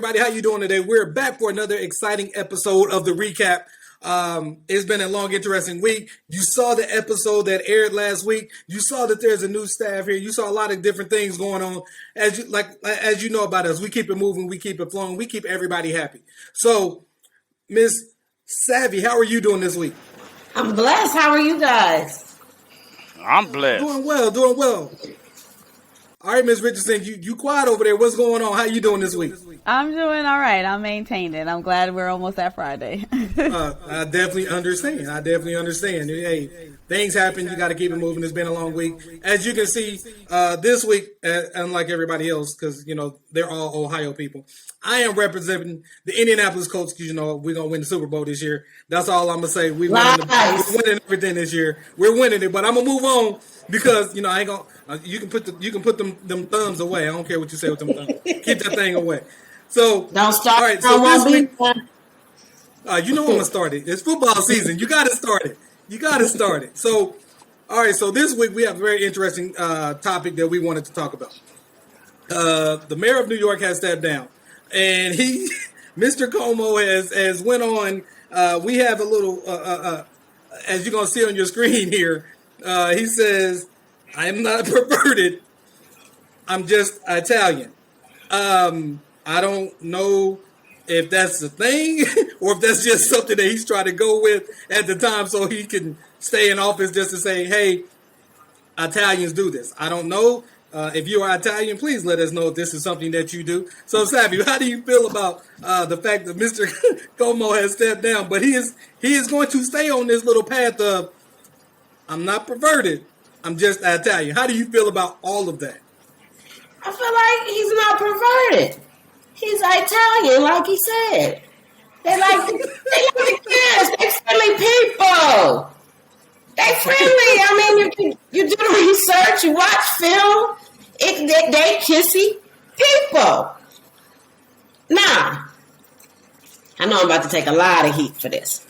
everybody. How you doing today? We're back for another exciting episode of the recap. It's been a long, interesting week. You saw the episode that aired last week. You saw that there's a new staff here. You saw a lot of different things going on. As you know about us, we keep it moving, we keep it flowing, we keep everybody happy. So, Miss Savvy, how are you doing this week? I'm blessed. How are you guys? I'm blessed. Doing well. All right, Ms. Richardson, you quiet over there. What's going on? How you doing this week? I'm doing all right. I'm maintaining. I'm glad we're almost at Friday. I definitely understand. Hey, things happen. You got to keep it moving. It's been a long week. As you can see, this week, unlike everybody else, because, they're all Ohio people, I am representing the Indianapolis Colts because, we're going to win the Super Bowl this year. That's all I'm going to say. We're winning everything this year. We're winning it, but I'm going to move on because, I ain't going to. You can put them thumbs away. I don't care what you say with them thumbs. Keep that thing away. So don't start. All right. So this week, I'm gonna start it. It's football season. You got to start it. So, all right. So this week we have a very interesting topic that we wanted to talk about. The mayor of New York has stepped down, and Mr. Como has went on. We have a little, as you're gonna see on your screen here. He says, I'm not perverted. I'm just Italian. I don't know if that's the thing or if that's just something that he's trying to go with at the time so he can stay in office just to say, hey, Italians do this. I don't know. If you are Italian, please let us know if this is something that you do. So, Savvy, how do you feel about the fact that Mr. Como has stepped down, but he is going to stay on this little path of, I'm not perverted. I'm just Italian. How do you feel about all of that? I feel like he's not perverted. He's Italian, like he said. They like the kids. They friendly people. They friendly. I mean, you do the research, you watch film. They kissy people. Now, I know I'm about to take a lot of heat for this.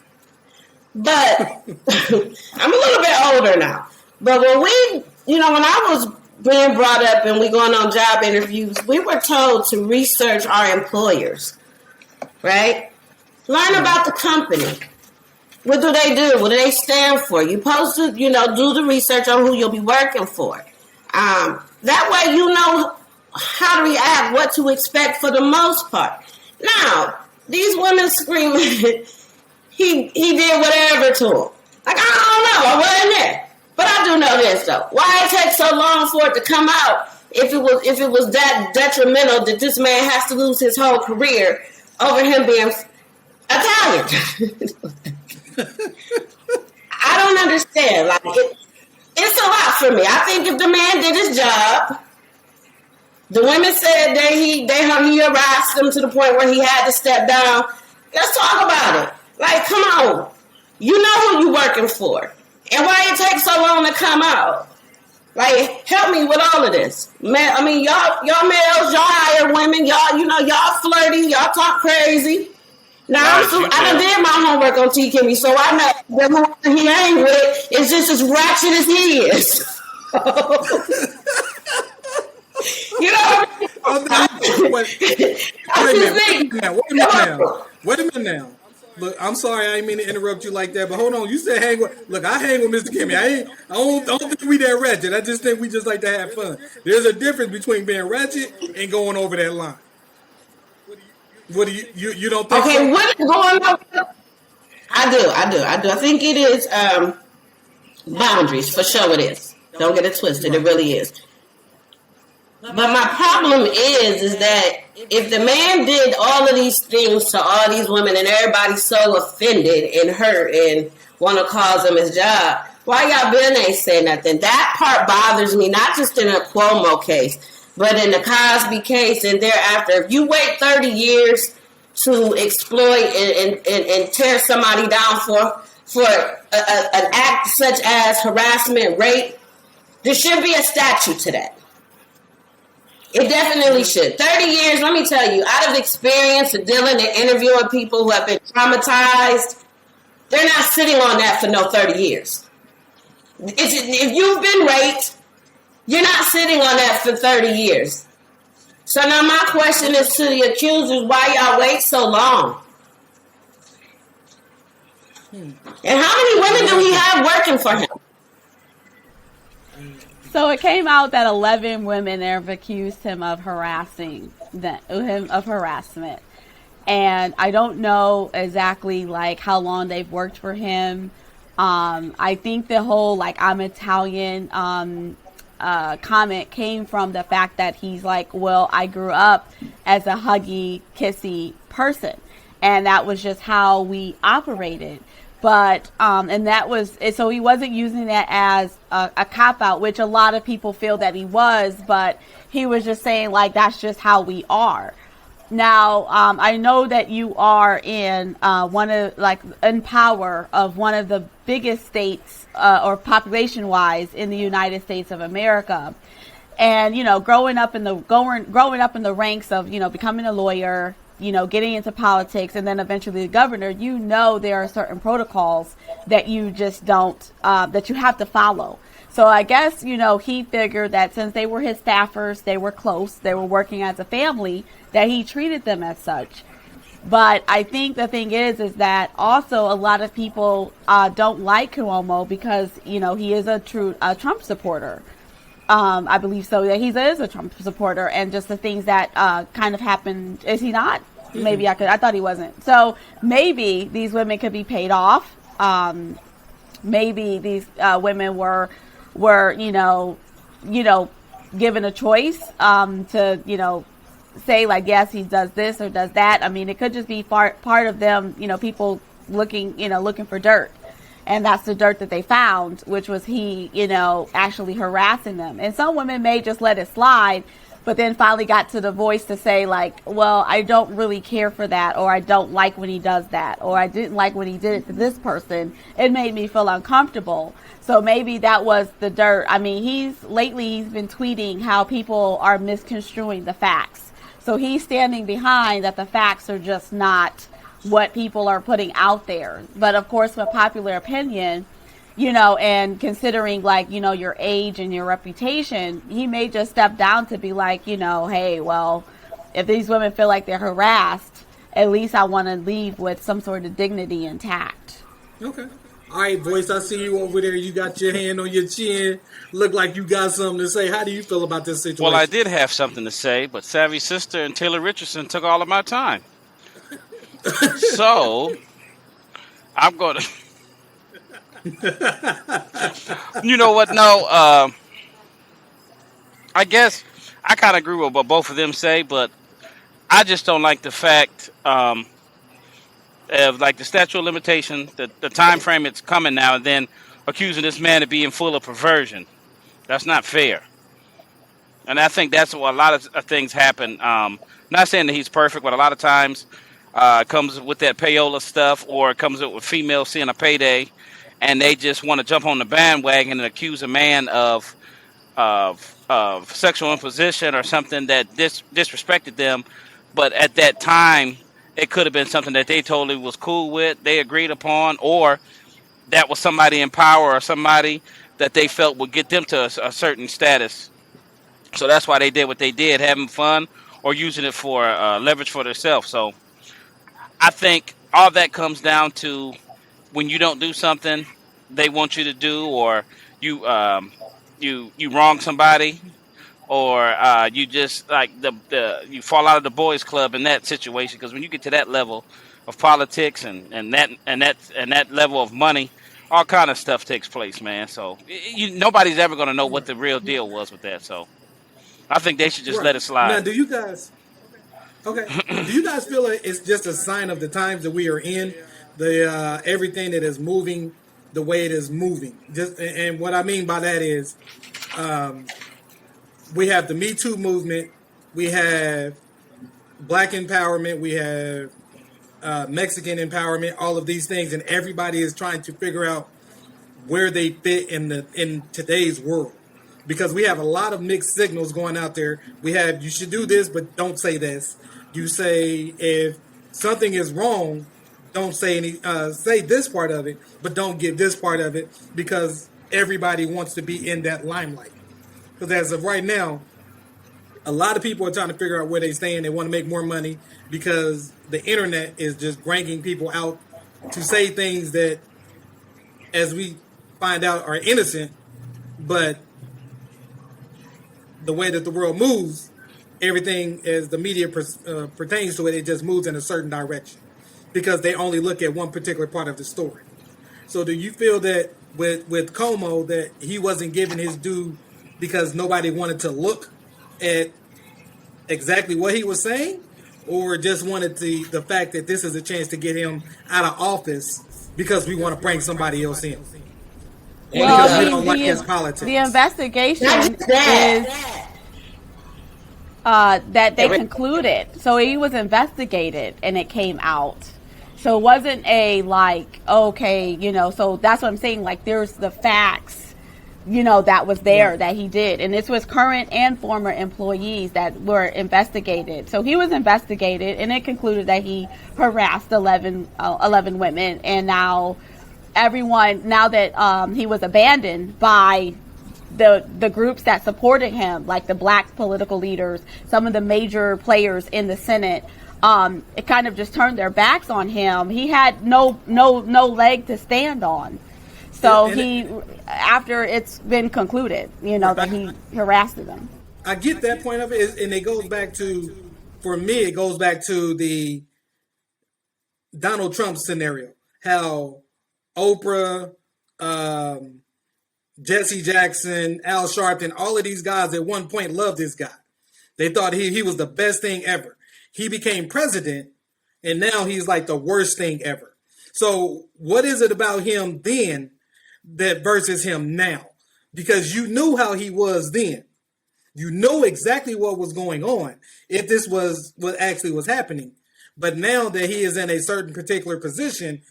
But I'm a little bit older now. But when when I was being brought up and we going on job interviews, we were told to research our employers, right? Learn about the company. What do they do? What do they stand for? You're supposed to, do the research on who you'll be working for. That way you know how to react, what to expect for the most part. Now, these women screaming, he did whatever to him. Like, I don't know. I wasn't there. But I do know this though. Why it takes so long for it to come out if it was that detrimental that this man has to lose his whole career over him being Italian? I don't understand. Like it's a lot for me. I think if the man did his job, the women said that he harassed them to the point where he had to step down. Let's talk about it. Like, come on. You know who you working for. And why it takes so long to come out? Like, help me with all of this. Man, I mean, y'all males, y'all hire women, y'all flirty, y'all talk crazy. Now, I done did my homework on T. Kimmy, so I know that who he ain't with is just as ratchet as he is. You know Wait a minute now. Look, I'm sorry, I didn't mean to interrupt you like that, but hold on. You said hang with. Look, I hang with Mr. Kimmy. I don't think we that ratchet. I just think we just like to have fun. There's a difference between being ratchet and going over that line. What do you don't think? Okay, so? What is going on? I do. I think it is boundaries for sure. It is. Don't get it twisted. It really is. But my problem is that if the man did all of these things to all these women and everybody's so offended and hurt and want to cause him his job, why y'all been ain't say nothing? That part bothers me, not just in a Cuomo case, but in the Cosby case and thereafter. If you wait 30 years to exploit and tear somebody down for an act such as harassment, rape, there should be a statute to that. It definitely should. 30 years, let me tell you, out of experience of dealing and interviewing people who have been traumatized, they're not sitting on that for no 30 years. If you've been raped, you're not sitting on that for 30 years. So now my question is to the accusers: why y'all wait so long? And how many women do he have working for him? So it came out that 11 women have accused him of harassment. And I don't know exactly like how long they've worked for him. I think the whole like I'm Italian comment came from the fact that he's like, well, I grew up as a huggy, kissy person, and that was just how we operated. But and that was so he wasn't using that as a cop out, which a lot of people feel that he was, but he was just saying like that's just how we are. Now, I know that you are in one of like in power of one of the biggest states or population wise in the United States of America. And, you know, growing up in the ranks of, you know, becoming a lawyer, you know, getting into politics and then eventually the governor, you know, there are certain protocols that you just don't, that you have to follow. So I guess, you know, he figured that since they were his staffers, they were close, they were working as a family, that he treated them as such. But I think the thing is that also a lot of people don't like Cuomo because, you know, he is a true Trump supporter. I believe so. That he is a Trump supporter, and just the things that kind of happened. Is he not? Maybe I thought he wasn't. So maybe these women could be paid off. Maybe these women were you know given a choice to say like, yes, he does this or does that. I mean, it could just be part of them. You know, people looking for dirt. And that's the dirt that they found, which was he, actually harassing them. And some women may just let it slide, but then finally got to the voice to say like, well, I don't really care for that, or I don't like when he does that, or I didn't like when he did it to this person. It made me feel uncomfortable. So maybe that was the dirt. I mean, he's been tweeting how people are misconstruing the facts. So he's standing behind that the facts are just not what people are putting out there. But of course, with popular opinion, and considering like, your age and your reputation, he may just step down to be like, hey, well, if these women feel like they're harassed, at least I want to leave with some sort of dignity intact. Okay. All right, voice, I see you over there. You got your hand on your chin. Look like you got something to say. How do you feel about this situation? Well, I did have something to say, but Savvy Sister and Taylor Richardson took all of my time. So, I'm going to... You know what? No, I guess I kind of agree with what both of them say, but I just don't like the fact of like the statute of limitation, the time frame it's coming now, and then accusing this man of being full of perversion. That's not fair. And I think that's what a lot of things happen. Not saying that he's perfect, but a lot of times it comes with that payola stuff, or it comes with females seeing a payday, and they just want to jump on the bandwagon and accuse a man of sexual imposition or something that disrespected them. But at that time, it could have been something that they totally was cool with, they agreed upon, or that was somebody in power or somebody that they felt would get them to a certain status. So that's why they did what they did, having fun or using it for leverage for themselves. So I think all that comes down to when you don't do something they want you to do, or you wrong somebody, or you just like you fall out of the boys club in that situation. Because when you get to that level of politics and that level of money, all kind of stuff takes place, man. So nobody's ever going to know what the real deal was with that. So I think they should just let it slide. Now, do you guys feel like it's just a sign of the times that we are in? The everything that is moving the way it is moving. And what I mean by that is, we have the Me Too movement, we have Black empowerment, we have Mexican empowerment, all of these things, and everybody is trying to figure out where they fit in today's world. Because we have a lot of mixed signals going out there. We have, you should do this, but don't say this. You say if something is wrong, don't say say this part of it, but don't give this part of it, because everybody wants to be in that limelight. Because as of right now, a lot of people are trying to figure out where they stand. They want to make more money because the internet is just cranking people out to say things that, as we find out, are innocent, but the way that the world moves, everything as the media pertains to it, it just moves in a certain direction because they only look at one particular part of the story. So do you feel that with Como that he wasn't given his due because nobody wanted to look at exactly what he was saying, or just wanted the fact that this is a chance to get him out of office because we want to bring somebody else in? Well, Because we don't like his politics. The investigation is that they concluded. So he was investigated and it came out. So it wasn't a like, okay, you know, so that's what I'm saying. Like there's the facts, you know, that was there that he did. And this was current and former employees that were investigated. So he was investigated and it concluded that he harassed 11 women. And now now that he was abandoned by the groups that supported him, like the black political leaders, some of the major players in the Senate, it kind of just turned their backs on him. He had no leg to stand on. So after it's been concluded, you know, that he harassed them. I get that point of it, and it goes back to, for me, it goes back to the Donald Trump scenario. How Oprah, Jesse Jackson, Al Sharpton, all of these guys at one point loved this guy. They thought he was the best thing ever. He became president, and now he's like the worst thing ever. So what is it about him then that versus him now? Because you knew how he was then. You know exactly what was going on if this was what actually was happening. But now that he is in a certain particular position,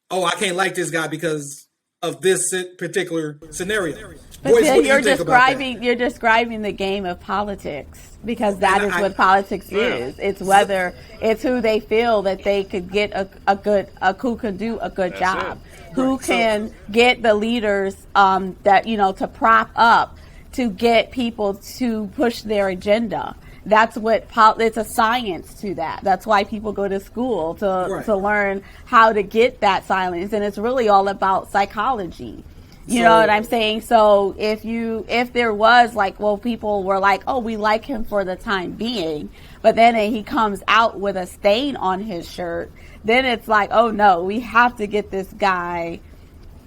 oh, I can't like this guy because of this particular scenario. But Boyce, then what do you think about that? you're describing the game of politics, because that is what politics is. It's it's who they feel that they could get who can do a good job, who can get the leaders that, you know, to prop up, to get people to push their agenda. That's what it's a science to that. That's why people go to school to learn how to get that silence, and it's really all about psychology. You know what I'm saying? So if there was like, well, people were like, oh, we like him for the time being, but then he comes out with a stain on his shirt, then it's like, oh no, we have to get this guy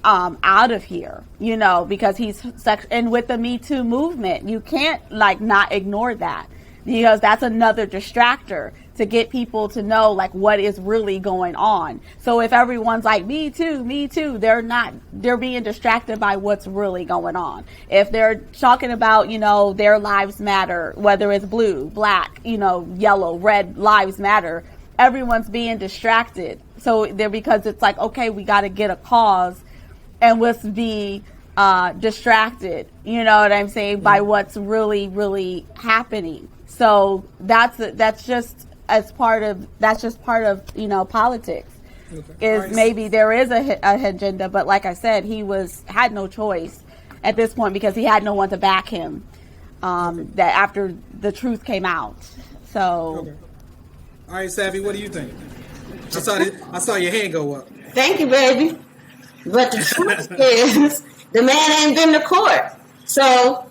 out of here, you know, because he's and with the Me Too movement, you can't like not ignore that, because that's another distractor to get people to know like what is really going on. So if everyone's like, me too, they're being distracted by what's really going on. If they're talking about, you know, their lives matter, whether it's blue, black, you know, yellow, red lives matter, everyone's being distracted. So because it's like, okay, we got to get a cause, and let's be distracted, you know what I'm saying, by what's really, really happening. So that's just part of you know, politics. Okay. Maybe there is a agenda, but like I said, he had no choice at this point because he had no one to back him. That after the truth came out. So, okay. All right, Savvy, what do you think? I saw your hand go up. Thank you, baby. But the truth is, the man ain't been to court. So,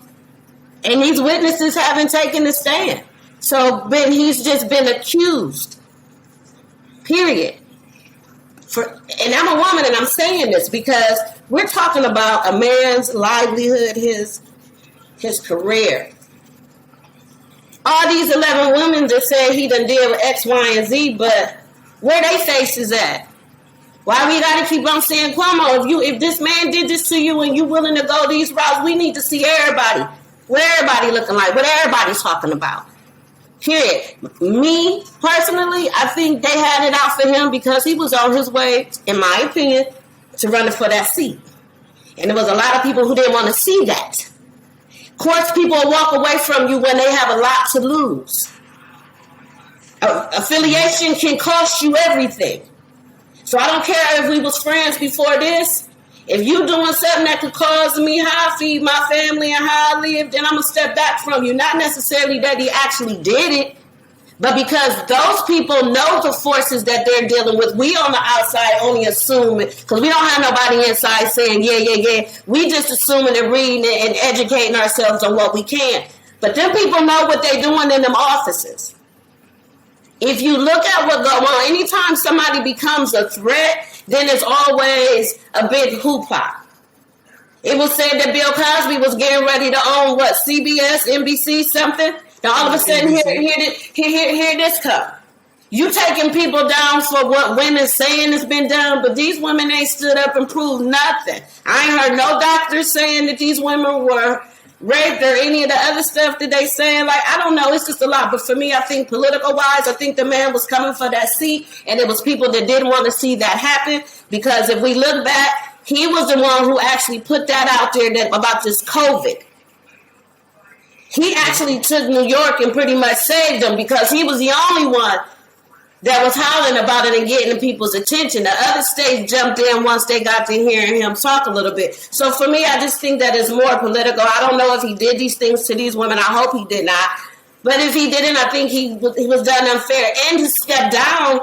and these witnesses haven't taken the stand. So he's just been accused. Period. And I'm a woman, and I'm saying this because we're talking about a man's livelihood, his career. All these 11 women that say he done deal with X, Y, and Z, but where they faces at? Why we gotta keep on saying, Cuomo, if this man did this to you and you willing to go these routes, we need to see everybody. What everybody looking like, what everybody's talking about. Period. Me, personally, I think they had it out for him because he was on his way, in my opinion, to running for that seat. And there was a lot of people who didn't want to see that. Courts people walk away from you when they have a lot to lose. Affiliation can cost you everything. So I don't care if we was friends before this. If you doing something that could cause me how I feed my family and how I live, then I'm going to step back from you. Not necessarily that he actually did it, but because those people know the forces that they're dealing with. We on the outside only assuming, because we don't have nobody inside saying, yeah. We just assuming and reading and educating ourselves on what we can. But them people know what they're doing in them offices. If you look at what goes on, anytime somebody becomes a threat, then it's always a big hoopla. It was said that Bill Cosby was getting ready to own what, CBS, NBC, something? And all of a sudden, here this come. You taking people down for what women saying has been done, but these women ain't stood up and proved nothing. I ain't heard no doctors saying that these women were raped or any of the other stuff that they saying. Like, I don't know. It's just a lot. But for me, I think political-wise, I think the man was coming for that seat, and it was people that didn't want to see that happen. Because if we look back, he was the one who actually put that out there about this COVID. He actually took New York and pretty much saved them because he was the only one that was hollering about it and getting people's attention. The other states jumped in once they got to hearing him talk a little bit. So for me, I just think that it's more political. I don't know if he did these things to these women. I hope he did not. But if he didn't, I think he was done unfair. And to step down,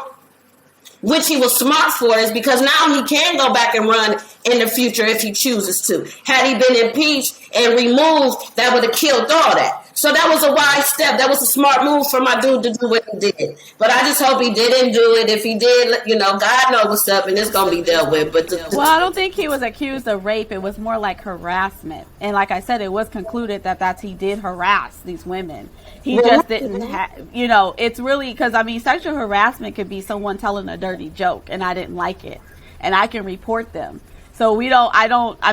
which he was smart for, is because now he can go back and run in the future if he chooses to. Had he been impeached and removed, that would have killed all that. So that was a wise step. That was a smart move for my dude to do what he did. But I just hope he didn't do it. If he did, God knows what's up, and it's going to be dealt with. Well, I don't think he was accused of rape. It was more like harassment. And like I said, it was concluded that he did harass these women. He just didn't have, it's really, because, sexual harassment could be someone telling a dirty joke, and I didn't like it. And I can report them. So I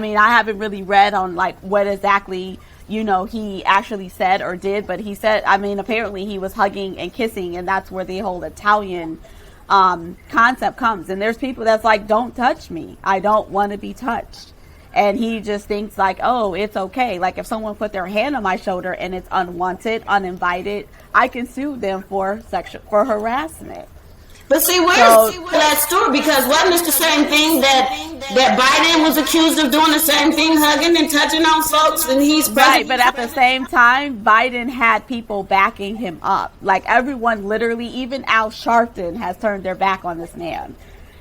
haven't really read on, what exactly he actually said or did, but he said, apparently he was hugging and kissing, and that's where the whole Italian concept comes. And there's people that's like, don't touch me. I don't want to be touched. And he just thinks oh, it's okay. Like if someone put their hand on my shoulder and it's unwanted, uninvited, I can sue them for harassment. But see, where's that story? Because wasn't it the same thing that Biden was accused of doing the same thing, hugging and touching on folks, and he's president? Right, but at the same time, Biden had people backing him up. Like everyone, literally, even Al Sharpton has turned their back on this man.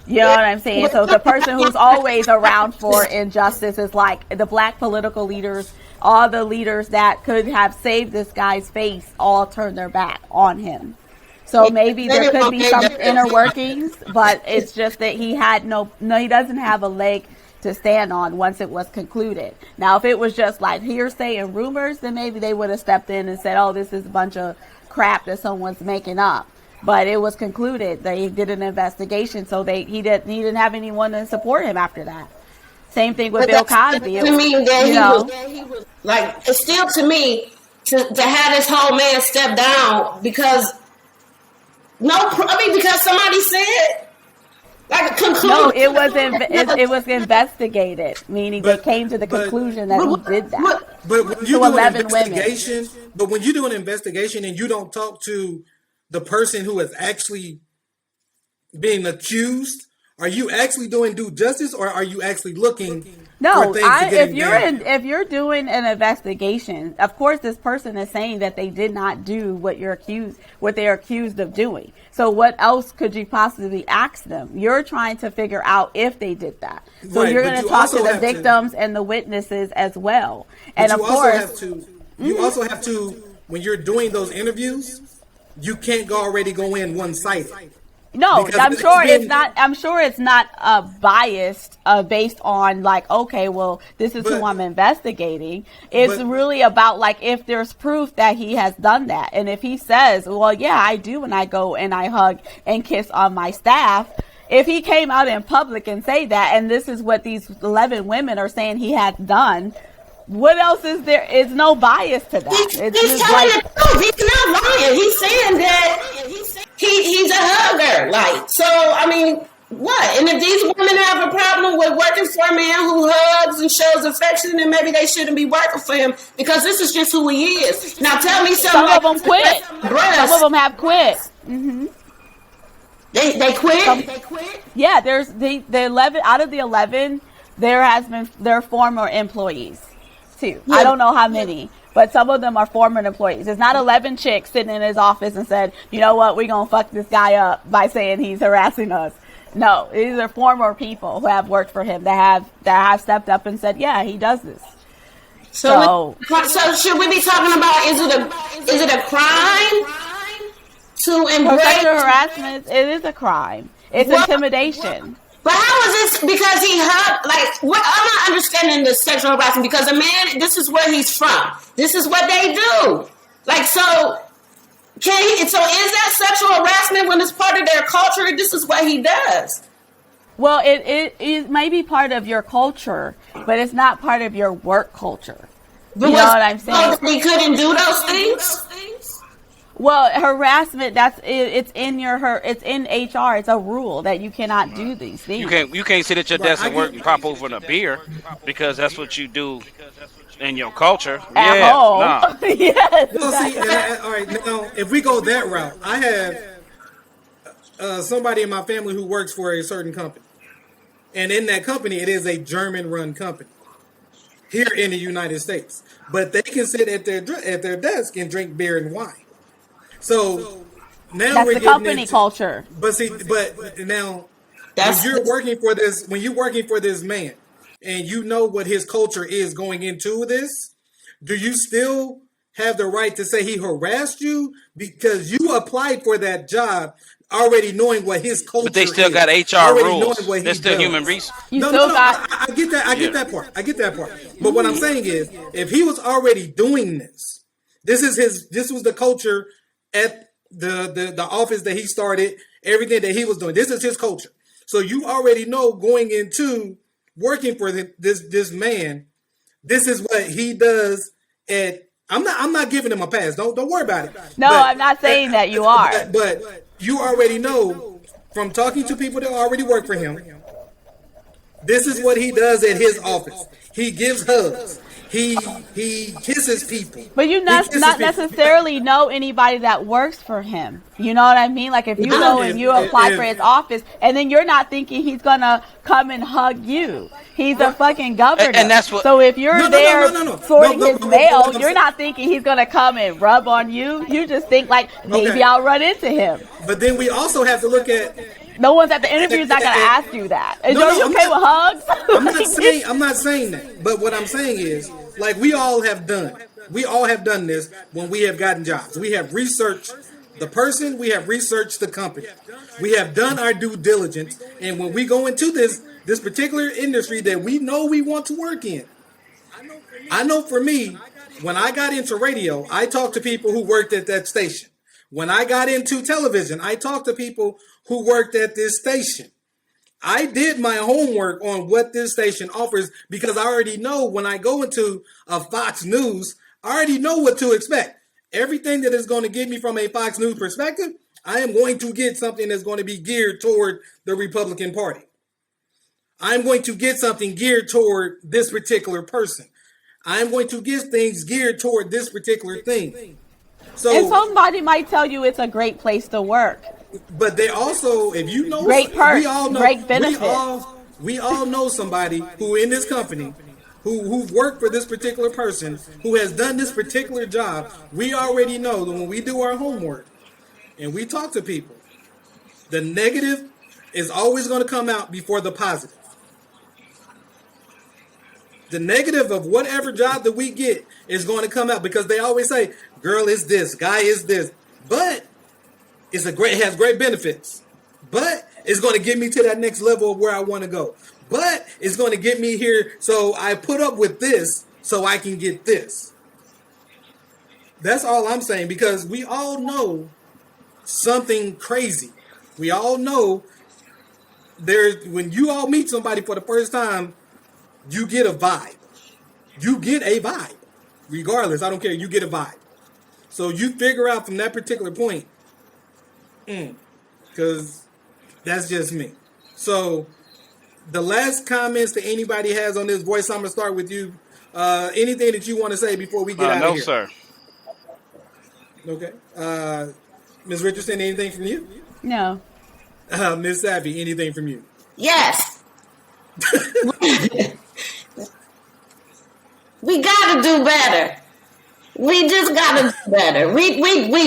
You know what I'm saying? So the person who's always around for injustice is like the black political leaders, all the leaders that could have saved this guy's face, all turned their back on him. So maybe there could be some inner workings, but it's just that he had he doesn't have a leg to stand on once it was concluded. Now, if it was just like hearsay and rumors, then maybe they would have stepped in and said, oh, this is a bunch of crap that someone's making up. But it was concluded. They did an investigation, so he didn't have anyone to support him after that. Same thing with Bill Cosby. He was like, it's still to me to have this whole man step down because because somebody said like a conclusion. No, it was investigated, meaning they came to the conclusion that he did that. But when you do an investigation, when you do an investigation and you don't talk to the person who is actually being accused, are you actually doing due justice, or are you actually looking for things to get if you're doing an investigation, of course this person is saying that they did not do what they're accused of doing. So what else could you possibly ask them? You're trying to figure out if they did that. So you're going to talk to the victims and the witnesses as well. And of course, you also have to, when you're doing those interviews, you can't already go in one-sided. No, I'm sure it's not biased based on okay, well, this is who I'm investigating. It's really about if there's proof that he has done that. And if he says, well, yeah, I do when I go and I hug and kiss on my staff. If he came out in public and say that, and this is what these 11 women are saying he had done, what else is there? Is no bias to that. He's telling the truth. He's not lying. He's saying that he's a hugger. So, what? And if these women have a problem with working for a man who hugs and shows affection, then maybe they shouldn't be working for him because this is just who he is. Now, tell me something. Some of them quit. Some of them have quit. Mm-hmm. They quit? They quit? Yeah, there's the 11 out of the 11. They're former employees too. Yeah. I don't know how many, but some of them are former employees. It's not 11 chicks sitting in his office and said, you know what, we're going to fuck this guy up by saying he's harassing us. No, these are former people who have worked for him that have stepped up and said, yeah, he does this. So should we be talking about, is it a crime to embrace sexual harassment? It is a crime. It's intimidation. But how is this? Because he hugged, like, what? I'm not understanding the sexual harassment because a man, this is where he's from. This is what they do. Like, so is that sexual harassment when it's part of their culture? This is what he does. Well, it may be part of your culture, but it's not part of your work culture. You know what I'm saying? He couldn't do those things? Well, harassment, it's in HR. It's a rule that you cannot do these things. You can't sit at your desk at work and pop open a beer because that's what you do in your culture. At home. Nah. Yes. Well, see, all right, now, if we go that route, I have somebody in my family who works for a certain company. And in that company, it is a German-run company here in the United States. But they can sit at their desk and drink beer and wine. So now that's we're the getting company into, culture. But now when you're working for this man, and you know what his culture is going into this, do you still have the right to say he harassed you because you applied for that job already knowing what his culture is? But they still got HR rules. They're still human resources. I get that. I get that part. But what I'm saying is, if he was already doing this, this was the culture at the office that he started, everything that he was doing. This is his culture. So you already know going into working for this man, this is what he does. I'm not giving him a pass. Don't worry about it. No, I'm not saying that you are. But you already know from talking to people that already work for him, this is what he does at his office. He gives hugs. He kisses people. But you not necessarily know anybody that works for him. You know what I mean? Like if you go and you apply for his office, and then you're not thinking he's gonna come and hug you. He's a fucking governor. And that's what. So if you're sorting his mail, you're not thinking he's gonna come and rub on you. You just think like maybe I'll run into him. But then we also have to look at. No one's at the interview is not going to ask you that. Are you okay with hugs? I'm not saying that. But what I'm saying is, like we all have done this when we have gotten jobs. We have researched the person. We have researched the company. We have done our due diligence. And when we go into this particular industry that we know we want to work in, I know for me, when I got into radio, I talked to people who worked at that station. When I got into television, I talked to people who worked at this station. I did my homework on what this station offers because I already know when I go into a Fox News, I already know what to expect. Everything that is going to get me from a Fox News perspective, I am going to get something that's going to be geared toward the Republican Party. I'm going to get something geared toward this particular person. I'm going to get things geared toward this particular thing. So, and somebody might tell you it's a great place to work. But they also, if you know, great perks, great benefits. We all know somebody who in this company who worked for this particular person who has done this particular job. We already know that when we do our homework and we talk to people, the negative is always going to come out before the positive. The negative of whatever job that we get is going to come out because they always say, girl is this, guy is this. But it has great benefits. But it's going to get me to that next level of where I want to go. But it's going to get me here. So I put up with this so I can get this. That's all I'm saying because we all know something crazy. We all know when you all meet somebody for the first time, you get a vibe. You get a vibe. Regardless, I don't care. You get a vibe. So you figure out from that particular point, because that's just me. So the last comments that anybody has on this voice, I'm going to start with you. Anything that you want to say before we get out of here? No, sir. Okay. Ms. Richardson, anything from you? No. Ms. Savvy, anything from you? Yes. We gotta do better. We just gotta do better. We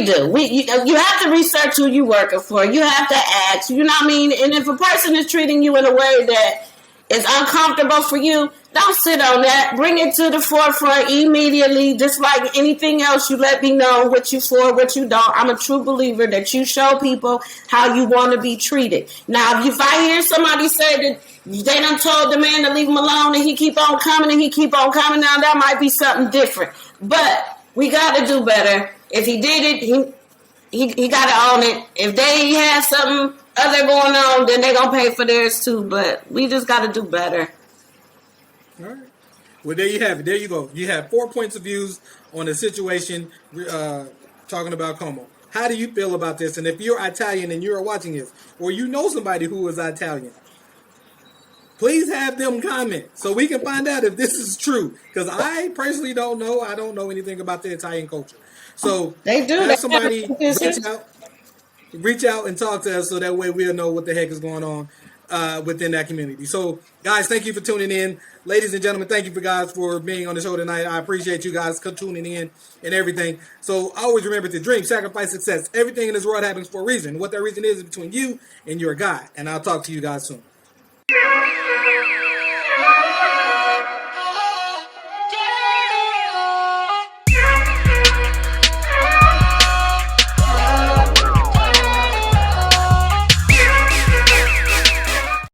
do. You have to research who you working for. You have to ask. You know what I mean? And if a person is treating you in a way that is uncomfortable for you, don't sit on that. Bring it to the forefront immediately. Just like anything else, you let me know what you for, what you don't. I'm a true believer that you show people how you want to be treated. Now, if I hear somebody say that they done told the man to leave him alone and he keep on coming and he keep on coming, now that might be something different. But we got to do better. If he did it, he got to own it. If they have something other going on, then they're going to pay for theirs too. But we just got to do better. All right. Well, there you have it. There you go. You have 4 points of views on the situation talking about Como. How do you feel about this? And if you're Italian and you're watching this, or you know somebody who is Italian, please have them comment so we can find out if this is true. Because I personally don't know. I don't know anything about the Italian culture. So they do. Have somebody reach out and talk to us so that way we'll know what the heck is going on within that community. So, guys, thank you for tuning in. Ladies and gentlemen, thank you for being on the show tonight. I appreciate you guys tuning in and everything. So always remember to dream, sacrifice, success. Everything in this world happens for a reason. What that reason is between you and your God. And I'll talk to you guys soon.